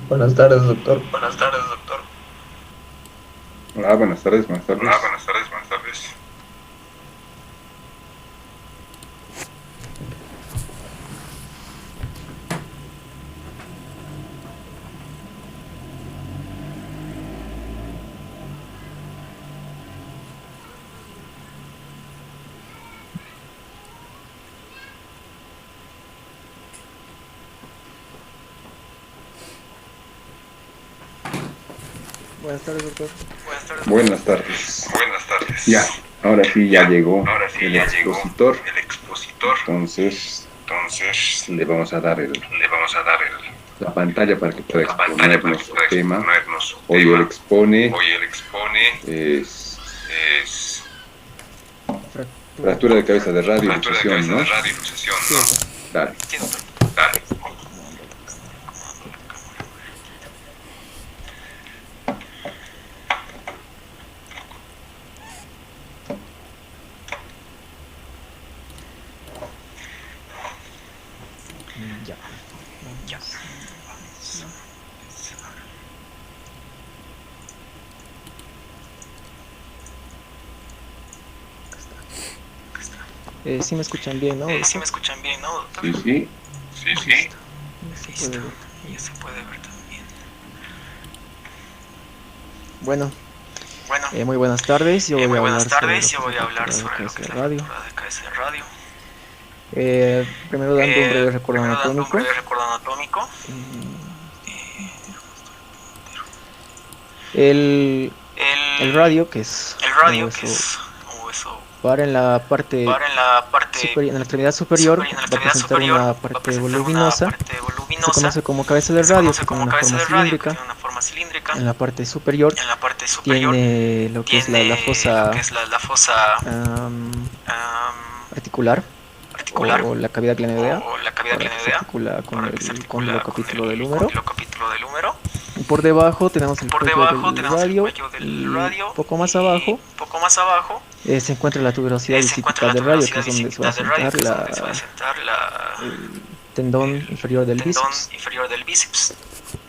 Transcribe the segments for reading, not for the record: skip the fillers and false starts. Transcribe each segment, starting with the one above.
Buenas tardes, doctor. Buenas tardes, doctor. Hola, buenas tardes, buenas tardes. Hola, buenas tardes, buenas tardes. Buenas tardes, doctor. Buenas tardes. Buenas tardes. Ya, ahora sí ya llegó Ahora sí el ya llegó expositor. el expositor. Entonces Entonces le vamos a dar le vamos a dar la pantalla para que pueda la pantalla para que exponernos pueda su tema. exponernos su Hoy tema. él expone Hoy él expone es es fractura de cabeza de radio y fractura de luxación, cabeza ¿no? de radioluxación, Sí, ¿no? doctor. Dale. Sí, doctor. Dale. Ya. Ya. Sí me escuchan bien, ¿no, Sí doctor? me escuchan bien, ¿no, doctor? Sí, sí. Sí, sí. Listo. Ya se Listo. puede ver Ya también. se puede ver también. Bueno, Bueno, muy buenas tardes. Yo voy muy a buenas hablar sobre lo tardes. que Yo es la voy a hablar fractura de sobre lo cabeza que es de la radio. fractura de cabeza de radio. Primero dando un breve recuerdo Primero dando un anatómico. breve recuerdo anatómico. El, el El, radio, que es el un radio, que hueso es un hueso par en la parte para en la parte en la extremidad superior, en la va a extremidad presentar superior, una va a parte presentar una voluminosa. parte Se voluminosa conoce como cabeza que del se radio, conoce que tiene como una cabeza forma de radio, que cilíndrica. tiene una forma cilíndrica. En la parte superior En la parte superior tiene lo que es la tiene lo que fosa es la fosa am, am, articular articular o la cavidad glenoidea, o la cavidad para que se glenoidea articula con para que se el cóndilo articula con capítulo del el húmero. cóndilo capítulo del húmero. Y por debajo tenemos el Por cuello debajo del tenemos el radio cuello del y radio poco más y abajo un poco más abajo se encuentra la tuberosidad se encuentra bicipital la del radio, que tuberosidad es donde se va a bicipital del radio, sentar que es donde se va a sentar el tendón inferior del tendón bíceps. inferior del bíceps.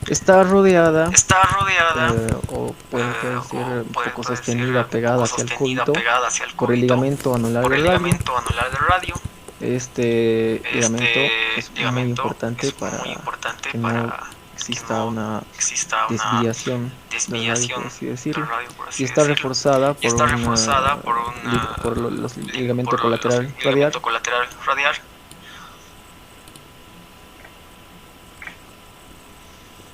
Está rodeada Está rodeada o puede ser o un poco puede ser sostenida, un pegada poco hacia el sostenida cúbito pegada hacia el por el cúbito ligamento anular por del el radio. ligamento anular del radio. Este ligamento Este es muy ligamento importante es muy para importante que no para que exista no una exista una desviación del radio, por desviación así del decirlo, radio, por y así está decirlo. reforzada Y está reforzada por un los ligamento por los colateral radial. ligamento colateral radial.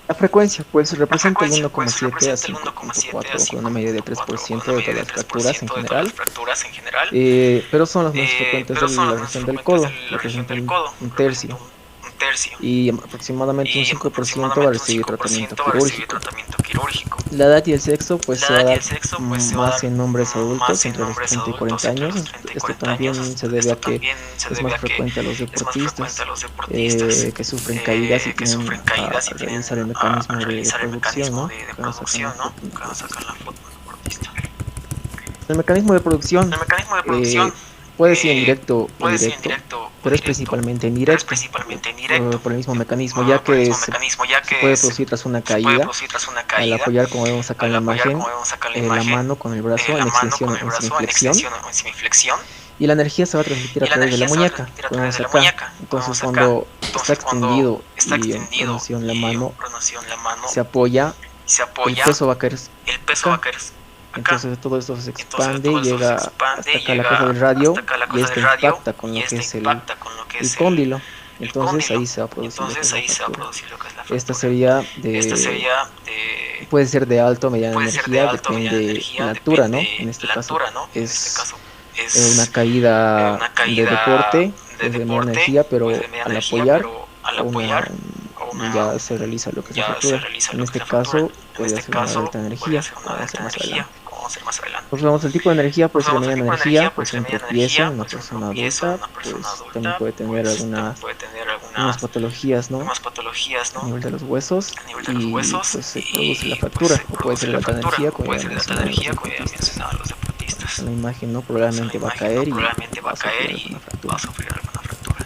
La frecuencia pues La representa el frecuencia pues 1,7 a representa el 1,7 a 5,4 con una media de 5,4 con una 3% de media todas de las fracturas en 3% de todas las general. fracturas en general. Pero son las más frecuentes de Pero son la las más región del frecuentes de codo, la región representan del codo, un representa tercio, un tercio. y aproximadamente un Y 5% va a aproximadamente un recibir tratamiento 5% va a recibir quirúrgico. tratamiento quirúrgico. La edad y el sexo pues La se va a edad y el dar sexo pues se va a más dar en hombres adultos más en entre los hombres 30 y adultos 40 entre años. los 30 y Esto 40 años. también se debe Esto a que también se es debe más a que frecuente a los es más frecuente a deportistas los deportistas que sufren caídas y que tienen sufren a caídas y tienen realizar el a mecanismo de realizar el producción, mecanismo ¿no? de Cuando sacan la producción, ¿no? foto a un Cuando deportista. sacan la foto a un deportista. El mecanismo de producción El mecanismo de producción puede ser indirecto o puede ser directo, indirecto o pero es directo, principalmente pero es indirecto principalmente indirecto por el mismo mecanismo, ya por el que mismo mecanismo, ya se que puede producir tras una se puede caída. producir tras una Al caída. apoyar, como vemos acá en Al la apoyar, imagen, como vemos acá en la la imagen, mano con el brazo en la mano extensión con o el en brazo en semiflexión, extensión o en semiflexión, y la energía se va a transmitir a y la través de la energía se va a muñeca, transmitir a como través vemos de la acá. muñeca, como Entonces, vemos acá. cuando está Entonces, cuando extendido está y en extendido pronación la y en mano pronación la mano se apoya, se el apoya, peso va a caer el peso va a acá. caer acá. Entonces todo esto se Entonces expande todo y esto se llega expande hasta y acá la cosa llega del hasta radio, acá la y cosa esta del radio impacta con y lo que esta es impacta con lo que el es cóndilo. el Entonces cóndilo. ahí se va a Y producir lo que es entonces la ahí se va a fractura. producir lo que es la Esta fractura. sería Esta de, sería de puede ser de alta o mediana puede ser de energía, alta o mediana depende energía, la altura, ¿no? En depende este la caso altura, ¿no? En este es caso una es caída una de caída deporte, de pues de mediana deporte, energía, pues de pero mediana al energía, apoyar pero al a una apoyar a una ya se realiza lo que es la ya se fractura. realiza En lo que es este la fractura. caso En podría este ser una de caso alta podría energía, ser como una de vamos a alta ver más energía, adelante. como vamos a ver más adelante. Pues vamos, el tipo de energía puede Pues ser de vamos al mediana tipo de energía, energía, puede pues ser un mediana tropiezo en energía, una pues un persona tropiezo en adulta, una persona pues también adulta, puede tener pues también algunas puede tener unas patologías, ¿no? algunas patologías, A ¿no? nivel de los huesos, A nivel de los y huesos pues se produce la y pues fractura, se o puede produce ser de la alta fractura, energía, o como puede ya ser de alta mencionaba en los energía, como ya deportistas. mencionaba los Pues en deportistas. la imagen, ¿no? Pues en la Probablemente va a imagen, ¿no? caer y Probablemente va va a a sufrir caer alguna y va a fractura. sufrir alguna fractura.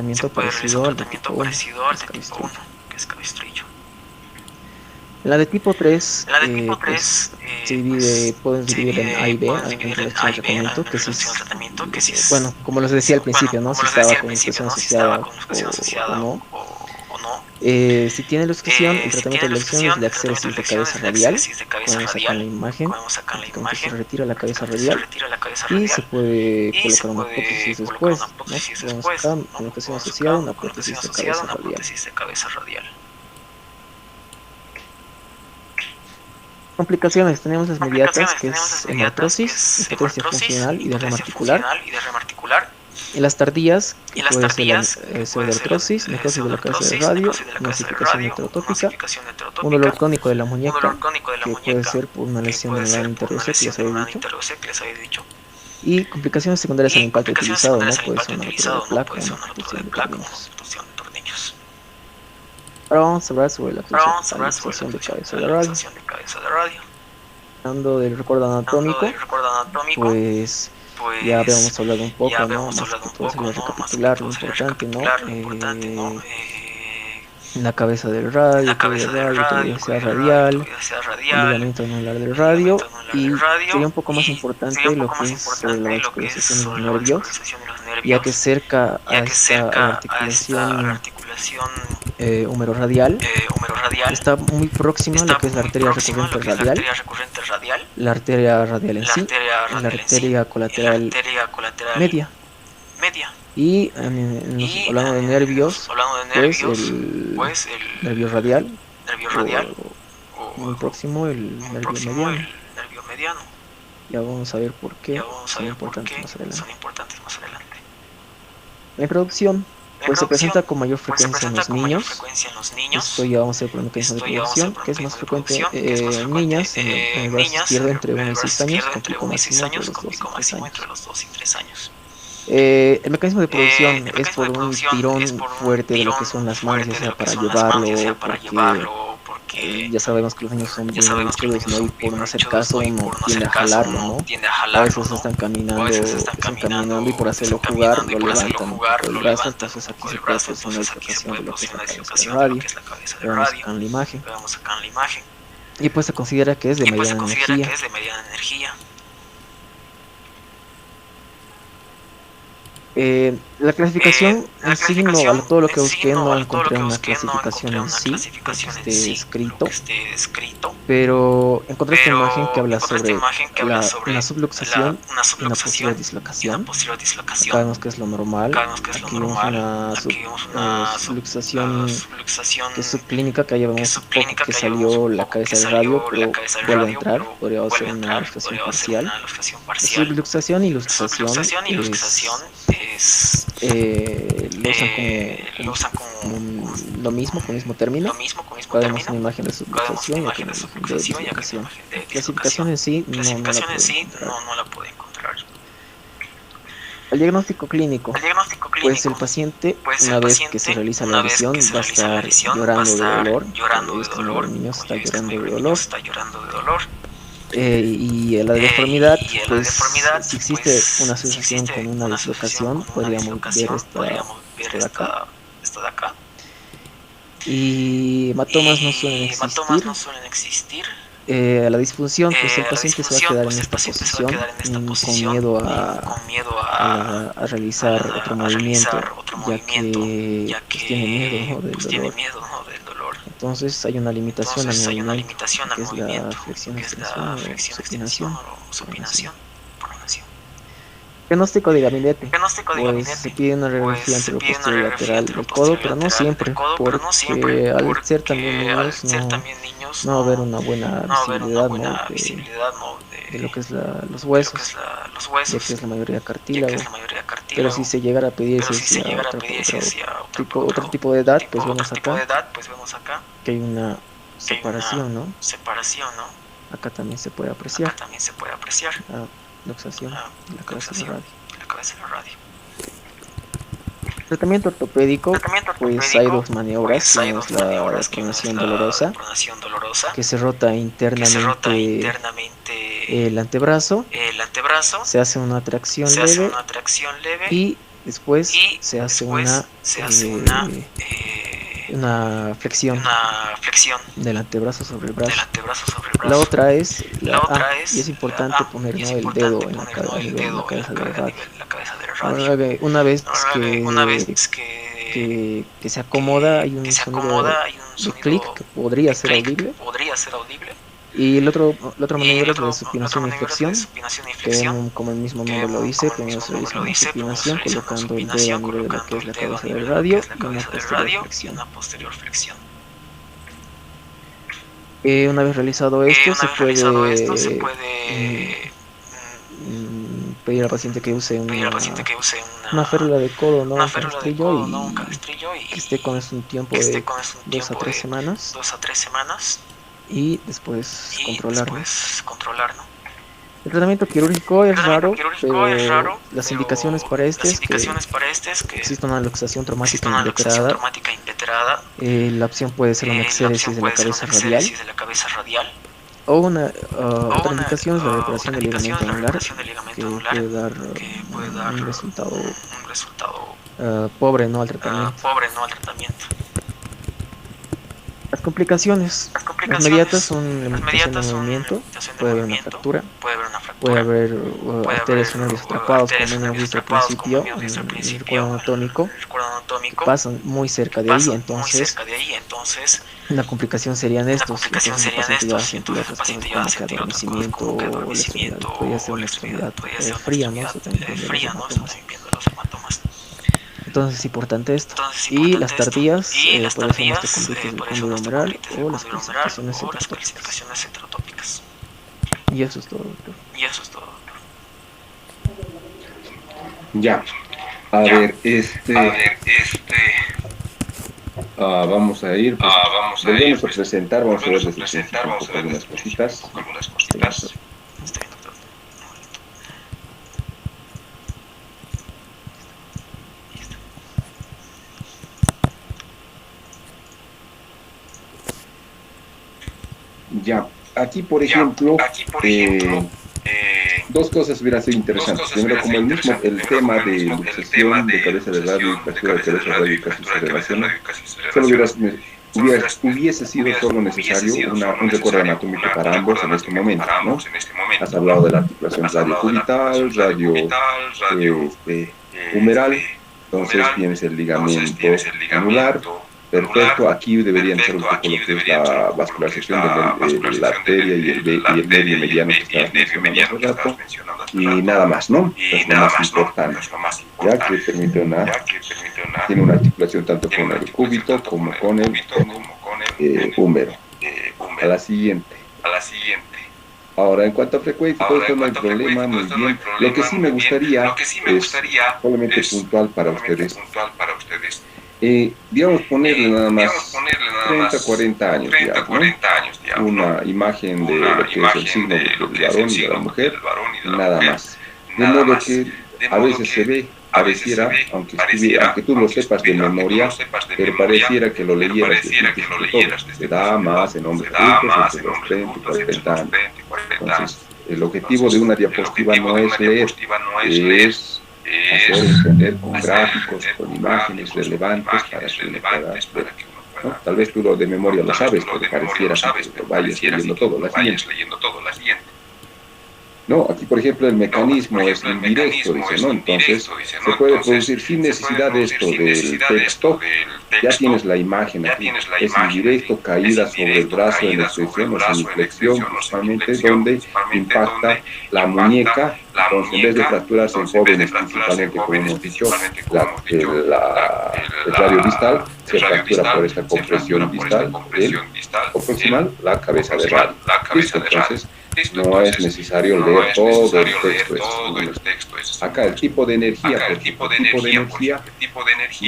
tratamiento se puede realizar parecido un al de tratamiento tipo 1, parecido al de que es tipo cabestrillo. 1, que es cabestrillo. En la de tipo 3, La de tipo pues 3 se divide, podemos se dividir en A y B, pueden en dividir en relación A al y B en tratamiento, que si relación al es, tratamiento, que si es, bueno, como les decía al bueno, principio, ¿no? como Si les decía estaba al con principio, luxación ¿no? Si estaba asociada con luxación o asociada no. o no. Si tiene luxación, el Si tratamiento tiene de la elección es luxación, la el tratamiento de exéresis de elección cabeza es la radial, exéresis de cabeza como vemos acá en la radial, imagen. como vemos acá en la Prácticamente se imagen. retira la cabeza Prácticamente se radial retira la cabeza y se radial puede y se colocar una prótesis puede colocar una después, ¿no? prótesis Vemos después, acá, ¿no? con luxación Vamos asociada, acá, una con luxación prótesis de asociada, cabeza una radial. prótesis de cabeza radial. Complicaciones, tenemos las inmediatas, Complicaciones, que tenemos las es inmediatas, que hemartrosis, es impotencia hemartrosis, funcional y derrame impotencia articular. funcional y derrame articular. Y las tardías, que Y las puede ser la tardías, que puede ser la pseudoartrosis, necrosis de la cabeza del pseudoartrosis, radio, necrosis de la cabeza del masificación radio, heterotópica, masificación un dolor heterotópica, crónico de la un dolor muñeca, crónico de la que puede muñeca, ser por una que lesión de puede membrana ser por una interósea, que lesión les de había membrana dicho, interósea que les había dicho. y complicaciones secundarias al Y impacto complicaciones utilizado, ¿no? secundarias al Puede ser impacto una rotura de utilizado, ¿no? placa, Puede ser una una rotura percusión de de placa, una tornillos. obstrucción de tornillos. Ahora vamos a hablar sobre la Ahora vamos a hablar sobre luxación de cabeza la de radio. luxación de cabeza de radio. Hablando del recuerdo Hablando del anatómico, recuerdo anatómico, pues ya pues habíamos hablado un ya poco, ¿no? habíamos Más hablado que un todo poco, sería ¿no? Más que recapitular lo todo sería importante, ¿no? recapitular lo importante, ¿no? La cabeza del radio, La código cabeza de del radio, radio, tuberosidad código de radio, radial, tuberosidad el radial, ligamento anular del el ligamento radio, anular del y sería radio, un poco más y sería importante un lo poco que más es sobre la importante lo que es vascularización de los sobre la nervios, vascularización de los ya que nervios, cerca a ya que esta cerca a esta articulación articulación humerorradial humeroradial está muy próxima a lo está que es la muy arteria próxima a recurrente lo que es la radial, arteria recurrente radial, la arteria radial en la sí, arteria la radial en sí arteria y la colateral arteria colateral media. media. Y Y hablando de nervios, hablando de pues nervios, el pues el nervio radial nervio o radial muy o próximo el muy nervio próximo el mediano. nervio mediano. Ya vamos a ver por Ya qué vamos a son ver por importantes qué más adelante. son importantes más adelante. La introducción, La pues se introducción, presenta con mayor pues se frecuencia en presenta los con mayor niños. frecuencia en los Esto niños. ya vamos a ver por el mecanismo de Esto ya vamos a ver producción, por que el es más mecanismo de frecuente producción, que es más en frecuente niñas en el en brazo niñas, izquierdo entre en 1 el y 6 brazo años, izquierdo con entre pico 1 y 6 máximo entre años, los con 2 y pico 3 máximo entre años. los 2 y 3 años. El mecanismo de producción El es mecanismo por de un producción es tirón por un fuerte de lo tirón que son las manos, ya fuerte de sea lo que para son las manos, ya llevarlo, sea para porque llevarlo, porque ya sabemos que los niños son ya bien sabemos que los berrinchudos, niños ¿no? Y son por bien no hacer berrinchudos, caso ¿no? Y uno por no tiende hacer a caso jalarlo, uno ¿no? tiende a O a jalarlo, veces ¿no? O a veces están caminando y por están hacerlo jugar caminando y lo por hacerlo levantan un jugar poco el lo brazo, levantan un entonces aquí poco se el puede brazo, apreciar una entonces aquí se dislocación puede de lo que es la producir una cabeza del dislocación de lo que radio. es la cabeza Lo del vemos radio. acá en la imagen. Lo vemos acá en la imagen. Y pues se considera que es de Y pues se mediana considera energía. que es de mediana energía. La clasificación La en sí, no, clasificación todo lo en que sí, busqué no, no a todo lo encontré que una busqué, no clasificación encontré en una sí, lo que clasificación en esté sí, lo que escrito, esté escrito, pero encontré esta imagen que pero habla encontré esta sobre imagen que habla sobre una subluxación una y una posterior subluxación y una dislocación. posterior Acá dislocación. vemos que es lo normal. Acá vemos que es lo Aquí vemos normal. una Aquí vemos una subluxación subluxación que es subclínica, que ya que es vemos un poco subclínica, que que ya vemos salió un la poco que cabeza del radio, salió la pero cabeza del vuelve a radio, entrar, pero podría ser vuelve a una entrar, luxación podría ser parcial. una luxación parcial. Subluxación y luxación Subluxación y luxación es lo usan lo usan lo mismo, con el mismo término. lo mismo con el mismo Acá vemos término. una imagen de Acá vemos una subluxación y aquí imagen una de imagen de subluxación y acá una dislocación. imagen de Clasificación dislocación. en sí no la Clasificación en puedo sí encontrar. no la puede encontrar. El diagnóstico clínico. El diagnóstico Pues el clínico. paciente, Pues el una vez que se paciente, realiza la una vez que visión, se va a realiza la estar visión, va a llorando de estar dolor. Como ya llorando de viste, la mayoría dolor. de niños Como está ya viste, la llorando de mayoría de dolor. niños está llorando de dolor. Y la deformidad, Y en la pues deformidad, si existe pues, una si asociación existe con una una dislocación, asociación con una podríamos ver dislocación, podríamos ver esta de acá. esta de acá. Y hematomas no suelen Y hematomas existir. no suelen existir. La disfunción, pues el La paciente se va a disfunción, quedar pues en el esta paciente se va a posición, quedar en esta con posición miedo con miedo a a realizar otro movimiento, realizar otro ya movimiento, que ya pues, tiene miedo, que ¿no? del pues, tiene dolor. miedo, ¿no? del dolor. Entonces hay una limitación al Entonces hay una movimiento, limitación al que es la movimiento, flexión, que es extensión la o flexión, extensión supinación, o pronación. supinación, pronación. Diagnóstico de gabinete. Diagnóstico de Pues se gabinete. pide una Pues radiografía se pide una anteroposterior y radiografía lateral del codo, anteroposterior pero no lateral del siempre, codo, pero no siempre, porque al ser también porque al niños ser también niños no va a haber una buena no va a haber una visibilidad, ¿no? buena visibilidad, ¿no? de lo que es los de lo que huesos, es los ya huesos, que es la mayoría ya que cartílago. es la mayoría Pero cartílago. si se llegara a pedir Pero si si es se ya llegara a pedir si es ya otro tipo de edad, pues otro vemos tipo de acá edad, pues vemos acá que hay una que hay una separación, ¿no? separación, ¿no? Acá también se puede Acá apreciar también se puede apreciar la luxación la de la cabeza del luxación radio. de la cabeza del radio. Tratamiento ortopédico, Tratamiento pues ortopédico, hay dos maniobras, pues hay tenemos dos maniobras, que pronación es la dolorosa, pronación dolorosa, que se rota que se rota internamente internamente el antebrazo, el antebrazo, se hace una tracción se hace leve una tracción leve y después y se hace después una se hace una una flexión una flexión del antebrazo sobre el brazo. del antebrazo sobre el brazo. La otra es La otra es y es importante poner, y ¿no?, es el importante dedo en la, poner, ¿no?, a el nivel de la dedo en cabeza del a radio. nivel de la cabeza del Ahora, radio. una vez Una vez que se acomoda, hay que un se sonido acomoda, hay un de sonido clic que podría de ser clic que audible. podría ser audible. Y la otra Y maniobra es la de la otra supinación y manera es la de flexión, supinación y que flexión, como el mismo que nombre lo dice, como el primero mismo se nombre realiza lo una dice, primero se supinación realiza una colocando el dedo a supinación, nivel de lo que colocando es la el dedo a cabeza del nivel de lo que radio es la y una cabeza del posterior radio y flexión. una posterior flexión. Una vez realizado esto, Una vez realizado esto, se puede pedir al paciente que use pedir al paciente que use una férula de codo, no una un férula de canastrillo, codo, no un y canastrillo, que esté con eso un que tiempo esté de con eso un 2 a tiempo 3 de semanas 2 a 3 semanas y después y controlarlo. después controlarlo. El tratamiento quirúrgico El es tratamiento raro, quirúrgico es pero raro, las pero indicaciones para las es que indicaciones para es que existe una luxación existe traumática una luxación inveterada. traumática inveterada. La opción puede ser una La exéresis opción de la puede ser una cabeza radial, exéresis de la cabeza radial. o O otra indicación es la otra reparación del indicación ligamento es la anular, reparación del ligamento que anular, puede dar que puede dar un resultado un resultado pobre, ¿no?, al tratamiento. pobre, no al tratamiento. Las complicaciones, Las las mediatas complicaciones, son las limitación de mediatas son movimiento, limitación de puede haber una movimiento, fractura, puede haber una puede fractura, haber puede arterias haber funerarias atrapadas, arterias como hemos funerarias visto al atrapadas, como principio hemos visto al en el principio recuadro anatómico, en el recuerdo que anatómico, pasan muy cerca que de ahí. pasan muy Entonces, cerca de ahí. Entonces, la complicación serían la estos, y complicación entonces el serían paciente ya va a estos, y sentir entonces el otras cosas paciente ya va a como que sentir otras cosas adormecimiento, como que o la extremidad adormecimiento podría ser o una la extremidad extremidad podría ser una fría, ¿no? extremidad Eso también viendo los fría, ¿no? Eso hematomas. también viendo los hematomas. Entonces es importante esto. Entonces es Y las importante esto. tardías Y las podría ser una tardías osteocondritis del podría ser cóndilo una umbral osteocondritis del o las cóndilo umbral calcificaciones o las heterotópicas. calcificaciones heterotópicas. Y eso es todo, doctor. Y eso es todo. Ya. A ver, vamos a ir, pues, volvemos a presentar, vamos a ver desde el principio un poco algunas cositas. Está bien, doctor. Ya, aquí por ejemplo, dos cosas hubieran sido interesantes. Primero, como el tema de luxación de cabeza de radio y fractura de cabeza de radio y casi se relaciona, solo hubiese sido solo necesario un recuerdo anatómico para ambos en este momento, ¿no? Has hablado de la articulación radio-cubital, humeral, entonces tienes el ligamento anular. Perfecto, aquí deberían ser un poco lo que es la vascularización de la arteria y el medio mediano que estabas mencionando hace rato, y nada más, ¿no? Es lo más importante, ya que tiene una articulación tanto con el cúbito como con el húmero. A la siguiente. Ahora, en cuanto a frecuencia, todo esto no hay problema, muy bien. Lo que sí me gustaría es solamente puntual para ustedes. Digamos, ponerle nada más 30, 40 años, digamos, ¿no? Una imagen de lo que es el signo del varón y de la mujer, nada más. De modo que a veces se ve, pareciera, aunque tú lo sepas de memoria, pero pareciera que lo leyeras de damas, en hombres adultos, entre los 30 y 40 años. Entonces, el objetivo de una diapositiva no es leer, es hacer entender con gráficos, con imágenes relevantes para que uno pueda ver, ¿no? Tal vez tú lo de memoria lo sabes, pero pareciera que lo vayas leyendo todo. La siguiente. No, aquí por ejemplo el mecanismo es indirecto, dice, ¿no? Entonces se puede producir sin necesidad de esto del texto. Ya tienes la imagen aquí, es indirecto, caída sobre el brazo en extensión o semiflexión, principalmente donde impacta la muñeca. Entonces, en vez de fracturarse en jóvenes, principalmente, como hemos dicho, el radio distal se fractura por esta compresión distal o proximal, la cabeza de radio. Listo, entonces no es necesario leer todo el texto. Acá el tipo de energía,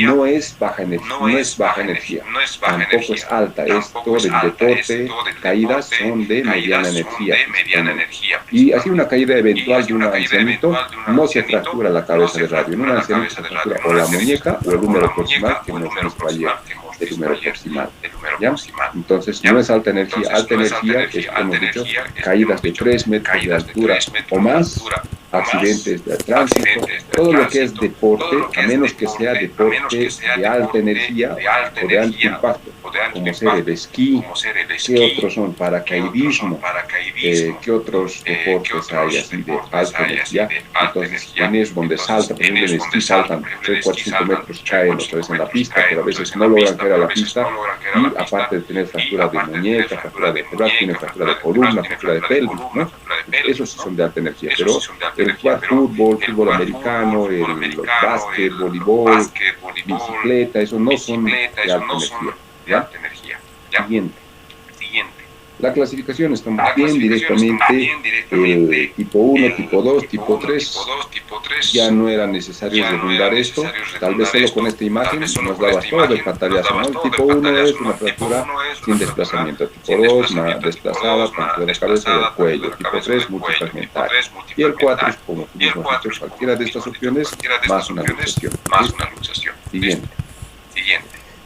no es baja energía, tampoco es alta. Esto del deporte, caídas son de mediana energía. Y así una caída eventual de un ancianito no se fractura la cabeza de radio. En un ancianito se fractura o la muñeca o el húmero proximal, que hemos visto ayer, el húmero proximal. ¿Ya? Entonces no es alta energía es, como hemos dicho, caídas de 3 metros de altura o más, accidentes de tránsito, todo lo que es deporte, a menos que sea deporte de alta energía o de alto impacto, como ser el esquí. ¿Qué otros son? Paracaidismo. ¿Qué otros deportes hay así de alta energía? Entonces, es donde salta, por ejemplo, en el esquí saltan 3, 4, 5 metros, caen otra vez en la pista, pero a veces no logran caer a la pista, y aparte de tener fractura de muñeca, fractura de cervical, tienen fractura de columna, fractura de pelvis, ¿no? Esos sí son de alta energía, pero el fútbol, fútbol americano, el básquet, voleibol, bicicleta, eso no son de alta energía. ¿Ya? Siguiente. La clasificación está muy bien, directamente el tipo 1, tipo 2, tipo 3, ya no era necesario redundar esto, tal vez solo con esta imagen nos daba todo el pantallazo, ¿no? El tipo 1 es una fractura sin desplazamiento, tipo 2, una desplazada, fractura de cabeza y del cuello, tipo 3, multifragmentaria, y el 4 es como tuvimos dicho, cualquiera de estas opciones, más una luxación. Siguiente.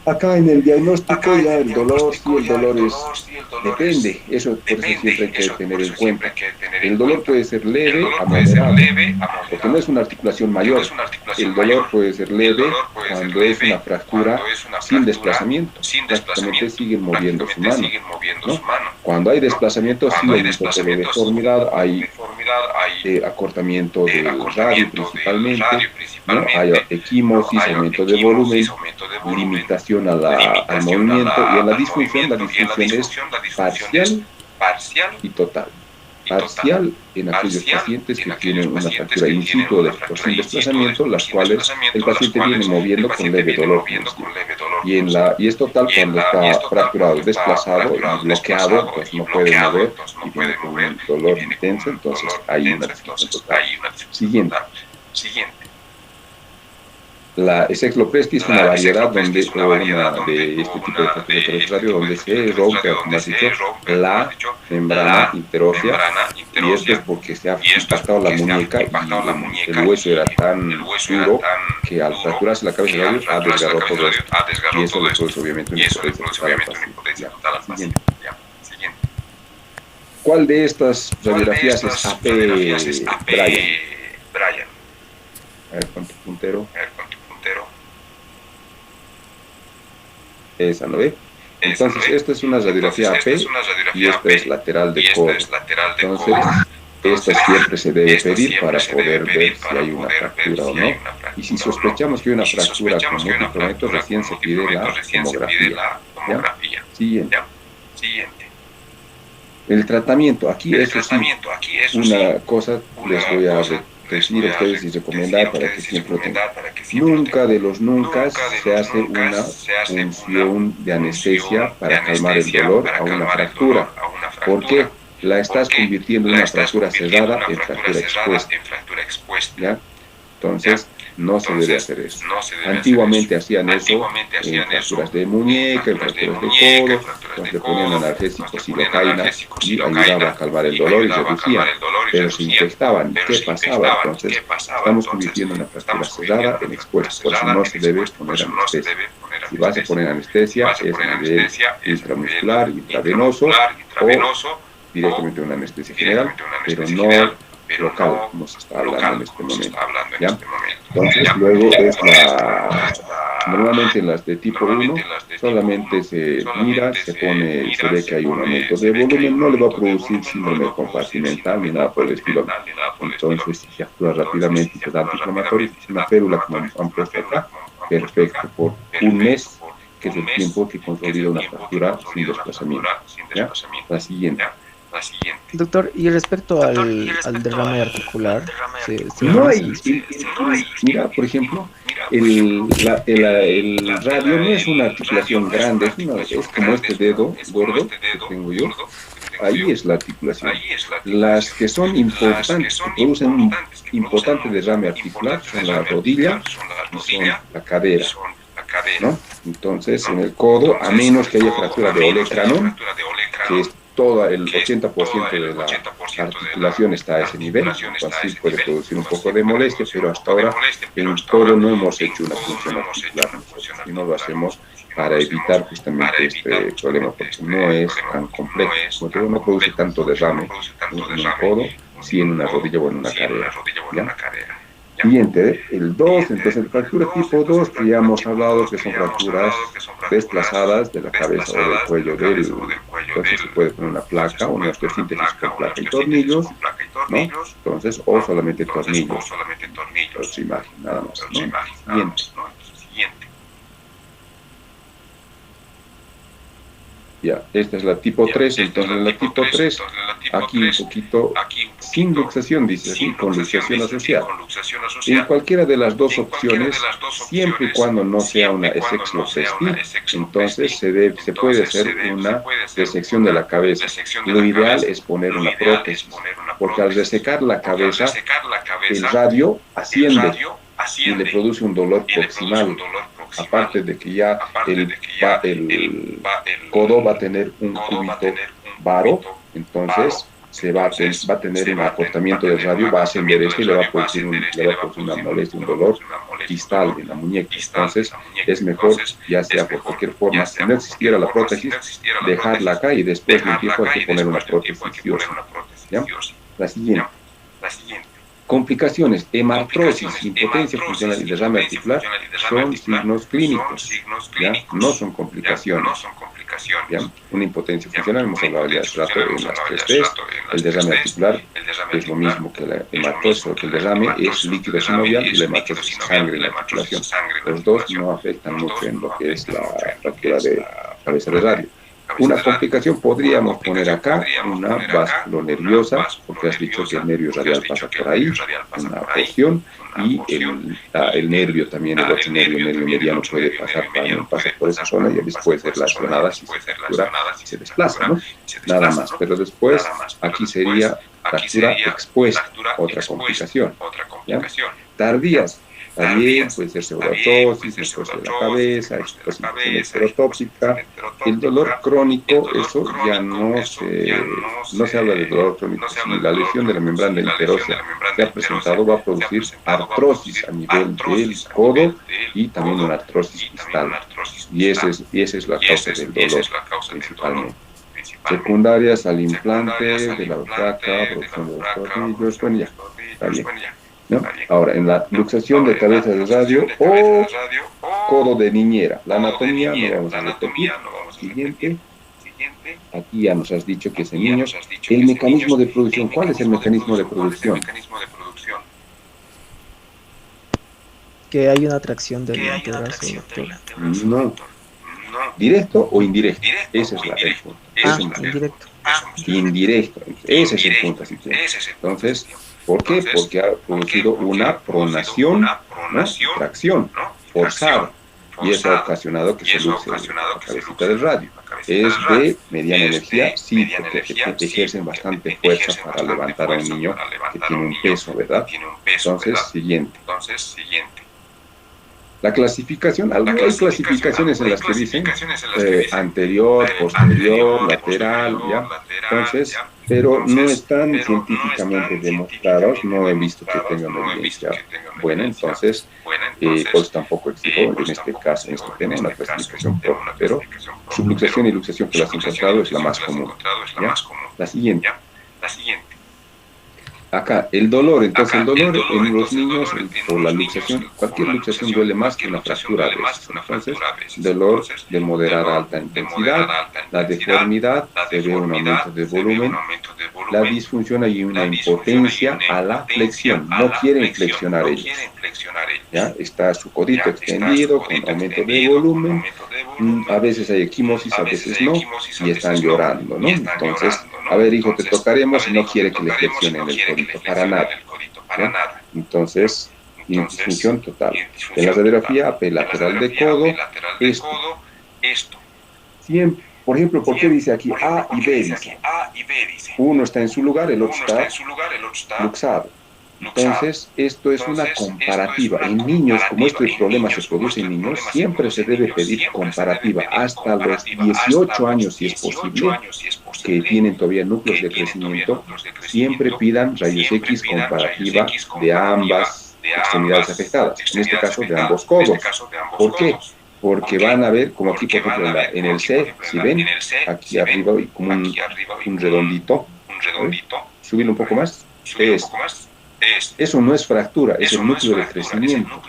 Acá en el diagnóstico ya el dolor, sí, el dolor es, depende, eso por eso siempre hay que tener en cuenta. El dolor puede ser leve a moderado, porque no es una articulación mayor. El dolor puede ser leve cuando es una fractura sin desplazamiento, prácticamente siguen moviendo su mano, ¿no? Cuando hay desplazamiento sí hay un poco de deformidad, hay acortamiento del radio principalmente, ¿no? Hay equimosis, aumento de volumen, limitación al movimiento, y en la disfunción es parcial y total. Parcial en aquellos pacientes que tienen una fractura in situ o sin desplazamiento, las cuales el paciente viene moviendo con leve dolor. Y es total cuando está fracturado, desplazado y bloqueado, pues no puede mover y viene con un dolor intenso, entonces hay una disfunción total. Siguiente. La execloprestia es una variedad de este tipo de fractura radio donde se rompe, como has dicho, la membrana interósea, y esto es porque se ha impactado la muñeca y el hueso era tan duro que al fracturarse la cabeza radio ha desgarrado todo esto, y eso le produce obviamente una impotencia total al paciente. ¿Cuál de estas radiografías es AP, Brian? A ver, con tu puntero. Esa, ¿no ve? Entonces, esta es una radiografía AP y esta es lateral de codo. Entonces, esta siempre se debe pedir para poder ver si hay una fractura o no. Y si sospechamos que hay una fractura con múltiples recién se pide la tomografía. ¿Ya? Siguiente. El tratamiento, aquí eso sí, una cosa les voy a decir a ustedes y recomendar para que siempre lo tengan. Nunca de los nunca se hace una función de anestesia para calmar el dolor a una fractura. ¿Por qué? La estás convirtiendo en una fractura cerrada en fractura expuesta. ¿Ya? Entonces, no se debe hacer eso. Antiguamente hacían eso en fracturas de muñeca, en fracturas de codo, donde le ponían analgésicos, silocaína, y ayudaba a calmar el dolor y reducía, pero se infectaban. ¿Qué pasaba? Entonces, estamos convirtiendo una fractura cerrada en expuesta, por eso no se debe poner anestesia. Si vas a poner anestesia, es a nivel intramuscular, intravenoso, o directamente una anestesia general, pero no local, como se está hablando en este momento. ¿Ya? Entonces, luego es normalmente en las de tipo 1, solamente se mira, se ve que hay un aumento de volumen, no le va a producir síndrome compartimental ni nada por el estilo. Entonces, si se actúa rápidamente y se da antiinflamatorio, es una férula como han puesto acá, perfecto, por un mes, que es el tiempo que consolida una fractura sin desplazamiento. ¿Ya? La siguiente. Doctor, y respecto al derrame articular, mira, por ejemplo, el radio no es una articulación grande, es como este dedo gordo que tengo yo. Ahí es la articulación. Las que son importantes, que producen un importante derrame articular, son la rodilla y son la cadera, ¿no? Entonces, en el codo, a menos que haya fractura de olecranon, que es todo el 80% de la articulación está a ese nivel, así puede producir un poco de molestia, pero hasta ahora en todo no hemos hecho una función articular, y no lo hacemos para evitar justamente este problema, porque no es tan complejo, porque no produce tanto derrame en el codo si en una rodilla o en una cadera. ¿Ya? Siguiente, el 2, entonces fractura tipo 2, que ya hemos hablado que son fracturas desplazadas de la cabeza o del cuello entonces se puede poner una placa o una osteosíntesis con placa y tornillos, ¿no? Entonces, o solamente tornillos. Otra imagen, nada más, ¿no? Siguiente. Ya, esta es la tipo 3, entonces la tipo 3, aquí un poquito sin luxación, dice así, con luxación asociada. En cualquiera de las dos opciones, siempre y cuando no sea una esexlopestia, entonces se puede hacer una resección de la cabeza. Lo ideal es poner una prótesis, porque al resecar la cabeza, el radio asciende y le produce un dolor proximal. Aparte de que ya el codo va a tener un cúbito varo, entonces se va a tener un acortamiento del radio, va a ascender esto y le va a producir una molestia, un dolor distal en la muñeca. Entonces es mejor, ya sea por cualquier forma, si no existiera la prótesis, dejarla acá y después de un tiempo hay que poner una prótesis. ¿Ya? La siguiente. Complicaciones, hemartrosis, impotencia funcional y derrame articular son signos clínicos, ¿ya? No son complicaciones. ¿Ya? Una impotencia funcional, hemos hablado ya hace rato en las 3 Ps, el derrame articular es lo mismo que la hemartrosis, solo que el derrame es líquido sinovial y la hemartrosis es sangre en la articulación. Los dos no afectan mucho en lo que es la fractura de cabeza de radio. Una complicación podríamos poner acá una vasculonerviosa, porque has dicho que el nervio radial pasa por ahí, una porción, y el nervio también, el otro nervio mediano puede pasar, pasa por esa zona y a veces puede ser lesionada si se fractura y se desplaza, ¿no? Nada más, pero después aquí sería fractura expuesta, otra complicación, ¿ya? Tardías. También puede ser pseudoartrosis, necrosis de la cabeza, exposición heterotóxica. El dolor crónico, eso ya no se habla de dolor crónico, sino la lesión de la membrana interósea que ha presentado va a producir artrosis a nivel del codo y también una artrosis distal. Y esa es la causa del dolor, principalmente. Secundarias al implante de la placa, producción de los tornillos, bueno, ya, está bien. ¿No? Ahora, en la luxación de cabeza de radio o codo de niñera, la anatomía no vamos a repetir. Siguiente. Aquí ya nos has dicho que es en niños. El mecanismo de producción, ¿cuál es el mecanismo de producción? Que hay una atracción del antebrazo, doctor. No. ¿Directo o indirecto? Ese es el punto. Indirecto. Indirecto. Ese es el punto. Entonces, ¿por qué? Porque ha producido una pronación, ¿no? Tracción forzada, y eso ha ocasionado que se luce la cabecita del radio. Es de mediana energía, sí, porque ejercen bastante fuerza para levantar a un niño que tiene un peso, ¿verdad? Entonces, siguiente. La clasificación, hay clasificaciones en las que dicen anterior, posterior, lateral, ¿ya? Entonces, pero no están científicamente demostrados, no he visto que tengan evidencia buena, entonces, pues tampoco exijo en este caso, en este tema, una clasificación propia, pero subluxación y luxación que las he encontrado es la más común, ¿ya? La siguiente. Acá, el dolor, entonces el dolor en los niños por la luxación, cualquier luxación duele más que una fractura de esas. Entonces, dolor de moderada a alta intensidad, la deformidad, se ve un aumento de volumen, la disfunción y una impotencia a la flexión, no quieren flexionar ellos. ¿Ya? Está su codito extendido con aumento de volumen, a veces hay equimosis, a veces no, y están llorando, ¿no? Entonces, a ver, hijo, te tocaremos y no quiere que le flexionen el codito, para nada. ¿No? Entonces, disfunción total. En la radiografía lateral de codo, esto. Siempre, por ejemplo, ¿por qué dice aquí A y B? Dice. Uno está en su lugar, el otro está luxado. Entonces, esto es una comparativa. En niños, como este problema se produce en niños, siempre se debe pedir comparativa hasta los 18 años, si es posible, que tienen todavía núcleos de crecimiento, siempre pidan rayos X comparativa de ambas extremidades afectadas, en este caso de ambos codos. ¿Por qué? Porque van a ver, como aquí por ejemplo en el C, si ven, aquí arriba hay como un redondito, subirlo un poco más. es, eso no es fractura, es el núcleo de crecimiento.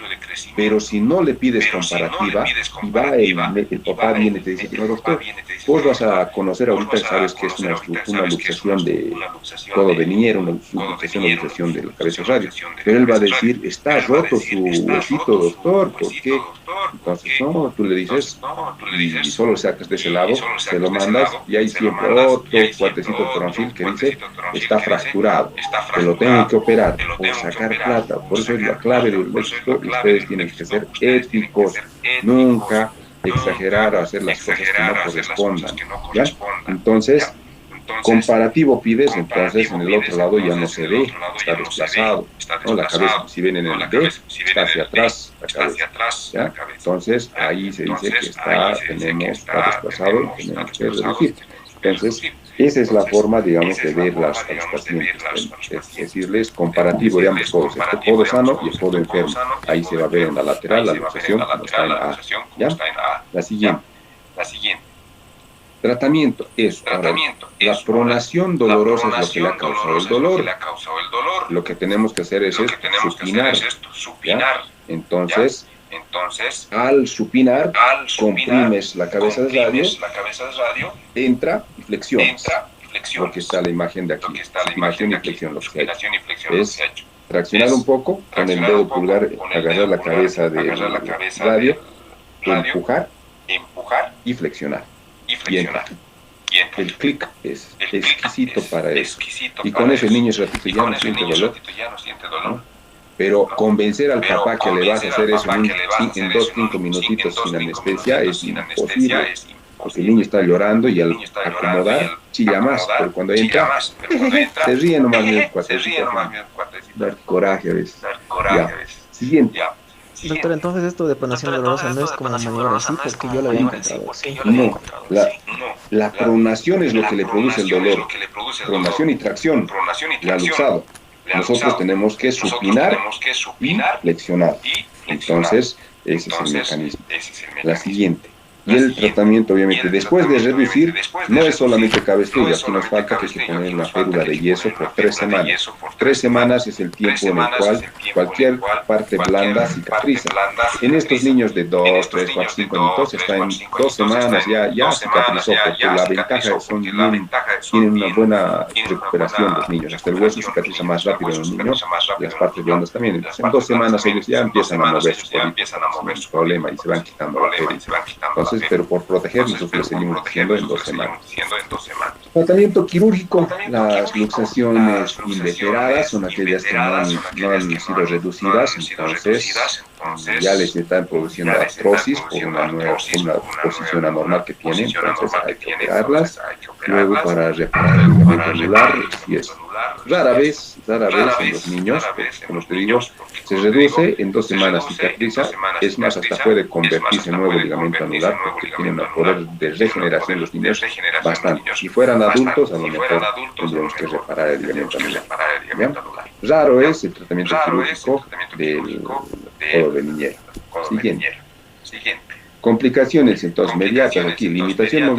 Pero si no le pides comparativa, y va el papá viene y te dice, no, doctor, vos vas a conocer ahorita, sabes que es una luxación de codo veniero, una luxación de la cabeza radio. Pero él va a decir, está roto su huesito, doctor, ¿por qué? Entonces, no, tú le dices, y solo sacas de ese lado, te lo mandas, y hay siempre otro cuartecito de toronfil que dice, está fracturado, te lo tengo que operar, o sacar plata. Por eso es la clave del éxito. Ustedes tienen que ser éticos, nunca exagerar o hacer las cosas que no correspondan, ¿ya? Entonces, comparativo pides, entonces en el otro lado ya no se ve, está desplazado, ¿no? La cabeza, si ven en el D, está hacia atrás la cabeza, ¿ya? Entonces ahí se dice que está desplazado y tenemos que reducir. Entonces, esa es la forma, digamos, de ver a los pacientes, es decirles comparativo de ambos codos, este codo sano y el codo enfermo. Ahí se va a ver en la lateral la luxación, como está en A, ¿ya? La siguiente. Tratamiento es, ahora, la pronación dolorosa es lo que le ha causado el dolor. Lo que tenemos que hacer es supinar, ¿ya? Entonces, al supinar, comprimes la cabeza de radio, entra y flexionas. Lo que está la imagen de aquí, supinación y flexión, lo que se ha hecho. Es traccionar un poco, con el dedo pulgar, agarrar la cabeza de radio, empujar y flexionar. Y entra. El clic es exquisito para eso. Y con eso el niño es ratito ya no siente dolor, ¿no? Pero convencer al papá que le vas a hacer eso en 2-5 minutitos sin anestesia es imposible, porque el niño está llorando y al acomodar chilla más, pero cuando entra se ríe nomás bien cuatrecito, dar coraje a veces. Ya. Siguiente. Doctor, entonces esto de pronación dolorosa no es como una maniobra así, porque yo lo había encontrado así. No, la pronación es lo que le produce el dolor, pronación y tracción, la luxado. Nosotros tenemos que supinar y flexionar. Entonces, ese es el mecanismo. La siguiente. Y el tratamiento, obviamente, después de reducir, no es solamente cabestrillo, aquí nos falta que hay que poner una férula de yeso por 3 semanas. 3 semanas es el tiempo en el cual cualquier parte blanda cicatriza. En estos niños de 2, 3, 4, 5 minutos, está en 2 semanas ya cicatrizó, porque la ventaja tienen una buena recuperación los niños. Hasta el hueso cicatriza más rápido en los niños, y las partes blandas también. Entonces, en 2 semanas ellos ya empiezan a moverse sin problema y se van quitando la férula. Entonces, pero por proteger nosotros seguimos diciendo en 2 semanas. Tratamiento quirúrgico, las luxaciones inveteradas son aquellas que no han sido reducidas, entonces ya les están produciendo artrosis por una posición anormal que tienen, entonces hay que operarlas. Luego, para reparar el ligamento anular, y es rara vez en los niños, como te digo, se reduce, en 2 semanas cicatriza, es más, hasta puede convertirse en nuevo ligamento anular, porque tienen un poder de regeneración los niños bastante. Si fueran adultos, a lo mejor tendríamos que reparar el ligamento anular. Raro es el tratamiento quirúrgico del codo de niñera. Siguiente. Complicaciones, entonces, mediatas aquí. Limitación de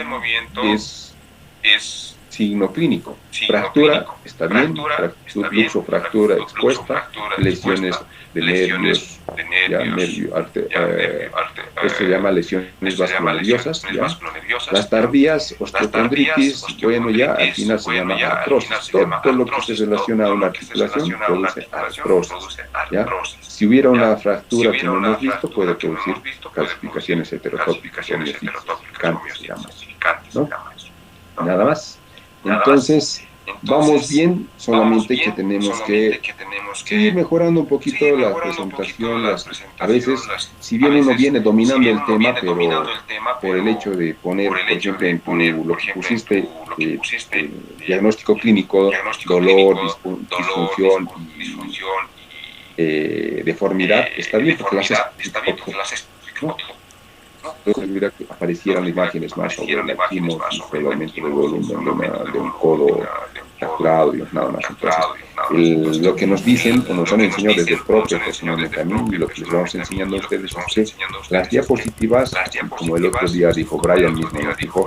movimiento es signo clínico. Fractura, está bien. Luxofractura expuesta. Lesiones de nervios, esto se llama lesiones vasculonerviosas. Las tardías, osteocondritis, bueno, ya al final se llama artrosis. Todo lo que se relaciona a una articulación produce artrosis. ¿Ya? Si hubiera una fractura que no hemos visto, puede producir calcificaciones heterotópicas o miosificantes, ¿no? Nada más. Entonces, vamos bien, solamente que tenemos que ir mejorando un poquito la presentación. A veces, si bien uno viene dominando el tema, pero por el hecho de poner, por ejemplo, en lo que pusiste, diagnóstico clínico, dolor, disfunción y deformidad, está bien porque lo haces. Entonces, mira que aparecieran imágenes más sobre la quimos, el aumento de volumen de un codo fracturado y nada más. Entonces, lo que nos dicen o nos han enseñado desde el propio personalmente a mí, y lo que les vamos enseñando a ustedes es que las diapositivas, como el otro día dijo Brian mismo, nos dijo,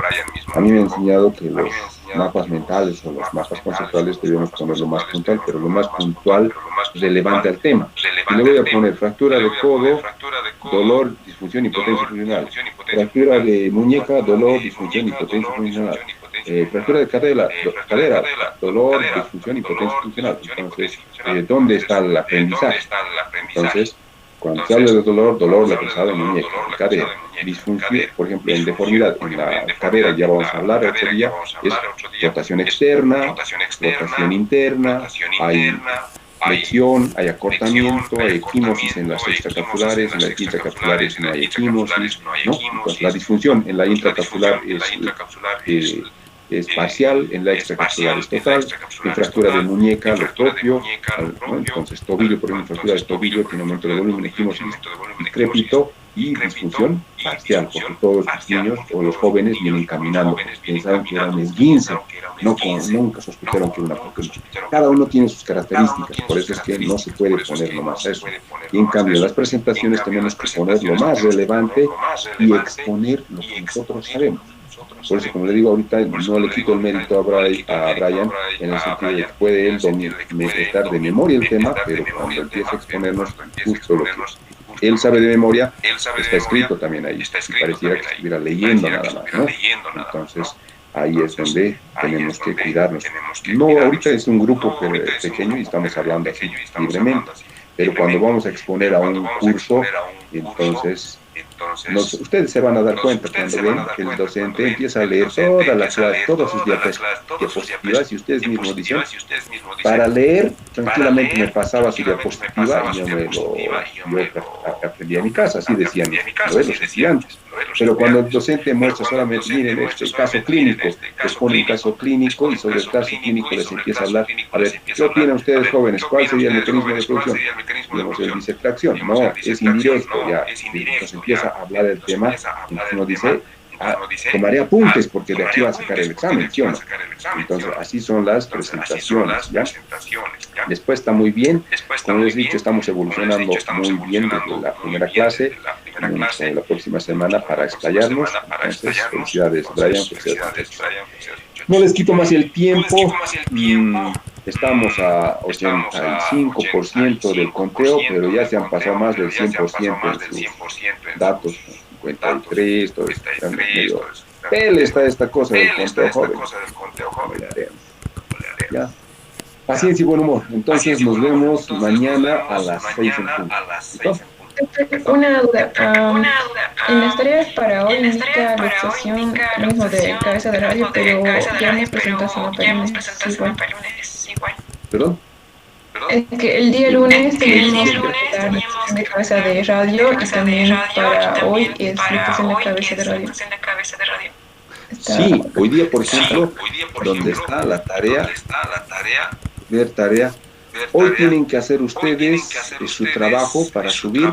a mí me han enseñado que mapas mentales o los mapas conceptuales debemos ponerlo más puntual, pero lo más puntual relevante al tema. Y le voy a poner fractura de codo, dolor, disfunción y potencia funcional. Fractura de muñeca, dolor, disfunción y potencia funcional. Fractura de cadera, dolor, disfunción y potencia funcional. Entonces, ¿dónde está el aprendizaje? Entonces, cuando se habla de dolor, localizado en muñeca, en cadera, disfunción, por ejemplo, en deformidad, en la cadera, ya vamos a hablar otro día, es rotación externa, rotación interna, hay flexión, hay acortamiento, hay equimosis en las extracapsulares, en las intracapsulares no hay equimosis, ¿no? Entonces, la disfunción en la intracapsular es parcial, en la extracapsular es total, en fractura de muñeca lo propio, ¿no? Entonces tobillo, por ejemplo, fractura de tobillo tiene aumento de volumen, equimosis, decrépito y disfunción parcial, porque todos los niños o los jóvenes vienen caminando, pensaron que era un esguince, nunca sospecharon que era una fractura. Cada uno tiene sus características, por eso es que no se puede poner nomás eso. Y en cambio, en las presentaciones tenemos que poner lo más relevante y exponer lo que nosotros sabemos. Por eso, como le digo ahorita, no le quito el mérito a Brian en el sentido de que puede él estar de memoria el tema, pero cuando empieza a exponernos justo lo que él sabe de memoria, está escrito también ahí, y pareciera que estuviera leyendo nada más, ¿no? Entonces, ahí es donde tenemos que cuidarnos. No, ahorita es un grupo pequeño y estamos hablando así libremente, pero cuando vamos a exponer a un curso, entonces ustedes se van a dar cuenta cuando ven que el docente empieza a leer toda la clase, todas sus diapositivas, y ustedes mismos dicen, para leer, tranquilamente me pasaba su diapositiva y yo aprendía en mi casa, así decían los estudiantes. Pero cuando el docente muestra solamente, miren, este caso clínico, les pone un caso clínico y sobre el caso clínico les empieza a hablar, a ver, ¿qué opinan ustedes jóvenes? ¿Cuál sería el mecanismo de producción? Digamos, él dice tracción, no, es indirecto, ya, entonces empieza a hablar del tema, entonces uno dice, tomaré apuntes porque de aquí va a sacar el examen, ¿sí o no? Entonces, así son las presentaciones, ¿ya? Después está muy bien, como les he dicho, estamos evolucionando muy bien desde la primera clase, la próxima semana para explayarnos, entonces, felicidades Brian, felicidades. No les quito más el tiempo, estamos a 85% del conteo, pero ya se han pasado más del 100% en sus datos, 53, todo esto, medio pele está esta cosa del conteo joven. Ya. Paciencia y buen humor. Entonces nos vemos mañana a las 6 en punto. Una duda. En las tareas para hoy indica la expresión mismo de cabeza de radio, pero ya hemos presentado igual. ¿Perdón? Es que el día lunes tenemos la expresión de cabeza de radio y también para hoy es la expresión de cabeza de radio. Sí, hoy día, por ejemplo, donde está la tarea, ver tarea, hoy tienen que hacer ustedes su trabajo para subir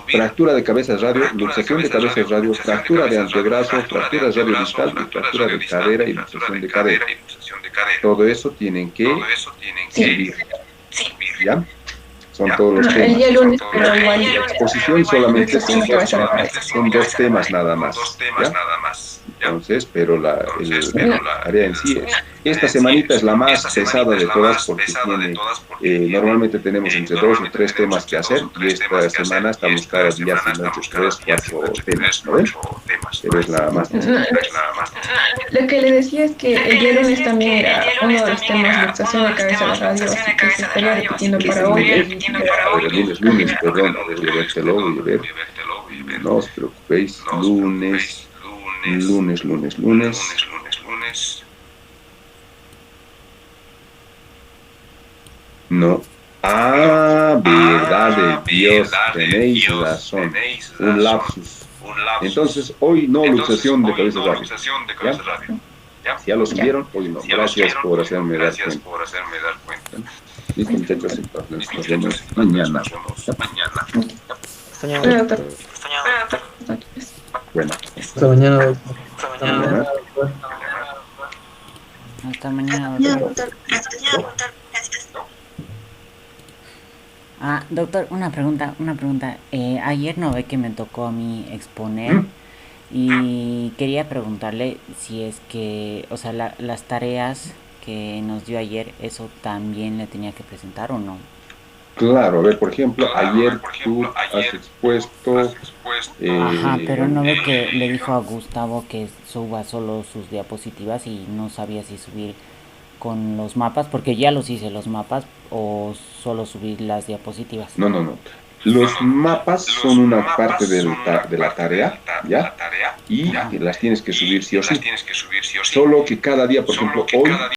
fractura de cabeza de radio, luxación de cabeza de radio, fractura de antebrazo, fractura de radio distal y fractura de cadera y luxación de cadera. Todo eso tienen que subir. ¿Ya? Son todos los temas. El día lunes, pero igual la exposición solamente son dos temas nada más. ¿Ya? Entonces, pero la tarea en sí es. Esta semanita es la más pesada de todas porque normalmente tenemos entre 2 o 3 temas que hacer y esta semana estamos cada día haciendo entre 3 o 4 temas, ¿no ven? Pero es la más pesada. Lo que le decía es que el día lunes también era uno de los temas, luxación de cabeza de radio, así que se estaría repitiendo para hoy. Lunes, perdón, voy a vértelo, no os preocupéis, lunes. No. Verdad de Dios, tenéis razón. Un lapsus. Entonces, hoy no luxación de cabeza de radio. ¿Ya? Si ya lo subieron, hoy no. Gracias por hacerme dar cuenta. Listo, muchachos, entonces nos vemos mañana. Hasta mañana. Bueno. Hasta mañana. Hasta mañana, doctor. Doctor, una pregunta. Ayer no ve que me tocó a mí exponer Y quería preguntarle si es que, o sea, las tareas que nos dio ayer, ¿eso también le tenía que presentar o no? Claro, a ver, por ejemplo, ayer tú has expuesto... Ajá, pero no ve que le dijo a Gustavo que suba solo sus diapositivas y no sabía si subir con los mapas, porque ya los hice los mapas, o solo subir las diapositivas. No, no, no. Los mapas son una parte de la tarea, ¿ya? Y las tienes que subir sí o sí. Solo que cada día, por ejemplo, hoy